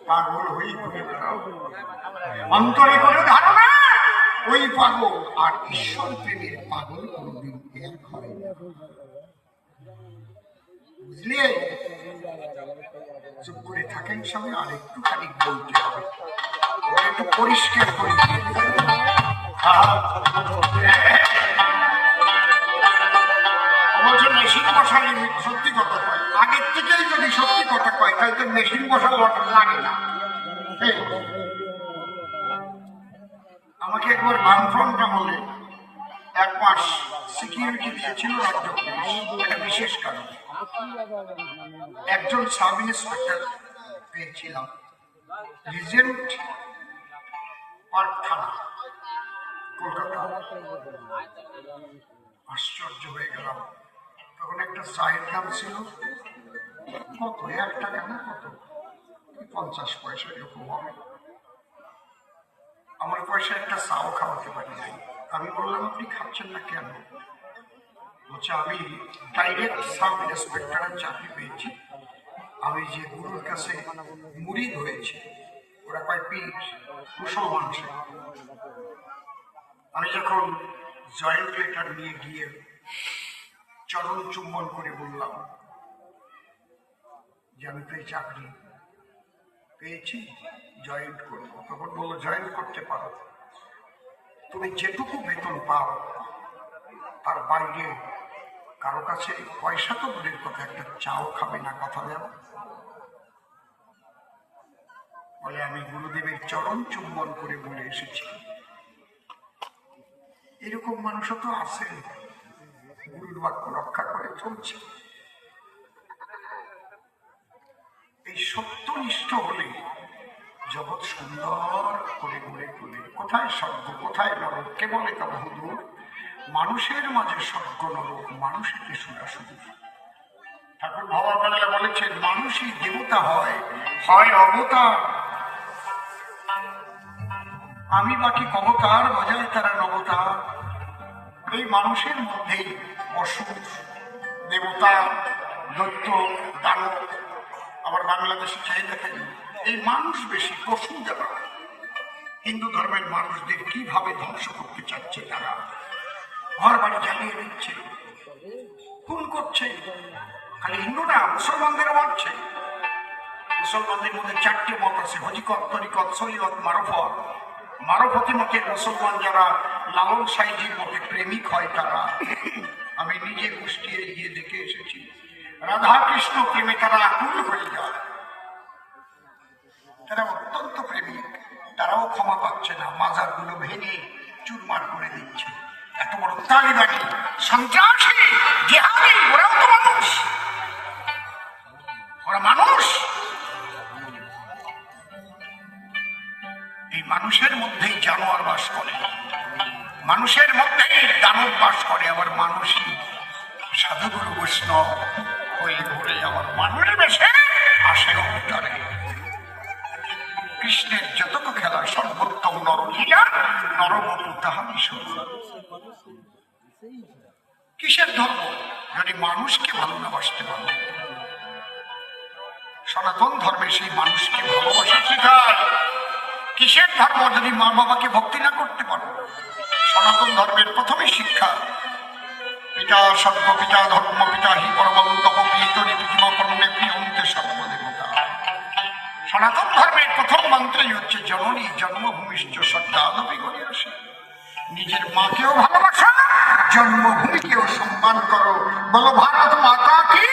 পাগল হয়ে ঘুরে বেড়াও, অন্তরে কোনো ধারণা ওই পাগল আর ঈশ্বর প্রেমের পাগল কোনদিন এক হয় না, বুঝলে? চুপ করে থাকেন সবাই, আর একটুখানি বলতে হবে, একটু পরিষ্কার করে মেশিন বসালে সত্যি কথা কয়, আগের থেকেই যদি সত্যি কথা কয় তাহলে তো মেশিন বসানো লাগে না। আমাকে একবার বামফ্রন্ট আমলে 1 মাস সিকিউরিটি দিয়েছিল রাজ্য পুলিশ, একটা বিশেষ কারণে। একজন সাব ইন্সপেক্টর পেয়েছিলাম, রিজেন্ট পার্ক থানা, কলকাতা। আশ্চর্য হয়ে গেলাম, তখন একটা চায়ের দাম ছিল কত, 1 টাকা না কত, 50 পয়সা এরকম হবে। আমার পয়সা একটা চাও খাওয়াতে পারি নাই। আমি বললাম, আপনি খাচ্ছেন না কেন? বলছে, আমি ডাইরেক্ট সাব ইন্সপেক্টরের চাকরি পেয়েছি, আমি যে গুরুর কাছে মুরিদ হয়েছে, ওরা কয় পীর, মুসলমান। আমি যখন জয়েন্ট লেটার নিয়ে গিয়ে চরণ চুম্বন করে বললাম যে আমি তো এই চাকরি পেয়েছি, জয়েন্ট করবো, তখন বললো, জয়েন্ট করতে পারো, তুমি যেটুকু বেতন পাও তার বাইরে কারো কাছে পয়সা তো দূরের কথা, একটা চাও খাবে না, কথা দেব? বলে, আমি গুরুদেবের চরণ চুম্বন করে বলে এসেছি। এরকম মানুষও তো আছে, গুরুর বাক্য রক্ষা করে চলছে। এই সত্যনিষ্ঠ হলে জগৎ সুন্দর করে গড়ে তোলে। কোথায় স্বর্গ, কোথায় নরক, কে বলে তা বহুদূর, মানুষের মাঝে স্বর্গ নরক, মানুষের সুরা সুদূর। ঠাকুর ভবাকালে বলেছেন, মানুষই দেবতা হয়, হয় অবতার। আমি বাকি কবতার, বাজায় তারা নবতার। এই মানুষের মধ্যেই অসুর, দেবতা, দৈত্য, দানব। আবার বাংলাদেশে চাই দেখেন, এই মানুষ বেশি, পশু যারা। হিন্দু ধর্মের মানুষদের কিভাবে ধ্বংস করতে চাচ্ছে তারা, ঘর বাড়ি জ্বালিয়ে দিচ্ছে, খুন করছে। খালি হিন্দু না, মুসলমানদেরও মারছে। মুসলমানদের মধ্যে 4টে মত আছে, হজিকত, তরিকত, শরীয়ত, মারফত। মারফতি মতের মুসলমান যারা লালন সাইজির মতে প্রেমিক হয় তারা, আমি নিজে কুষ্টিয়ে গিয়ে দেখে এসেছি, রাধা কৃষ্ণ প্রেমে তারা আকুল হয়ে যায়, তারা অত্যন্ত প্রেমিক। তারাও ক্ষমা পাচ্ছে না, মাজার গুলো ভেঙে চুরমার করে দিচ্ছে। এত বড় তালিবানি, সন্ত্রাসী, জিহাদি, ওরাও তো মানুষ, ওরা মানুষ। এই মানুষের মধ্যেই জানোয়ার বাস করে, মানুষের মধ্যেই দানব বাস করে। আবার মানুষই সাধুগুরু বৈষ্ণব হয়ে ঘুরে আবার মানুষের বেশে আসে অবতারে। কৃষ্ণের যতক খেলা সর্বোত্তম নরলীলা, নরবপু তাহারই শুরু। কিসের ধর্ম যদি মানুষকে ভালো না বাসতে পারো? সনাতন ধর্মে সেই মানুষকে ভালোবাসা শেখায়। কিসের ধর্ম যদি মা বাবাকে ভক্তি না করতে পারো? সনাতন ধর্মের প্রথমে শিক্ষা, পিতা সর্ব পিতা ধর্ম পিতা হি পরমং তপপিতরি পৃথিবী পরমে প্রিয়ন্তে সর্বদেবতা। সনাতন ধর্মের প্রথম মন্ত্রই হচ্ছে জননী জন্মভূমিশ্চ শ্রদ্ধাদপি গরিয়সী। নিজের মাকেও ভালোবাসো, জন্মভূমিকেও সম্মান করো। বলো ভারত মাতা কি।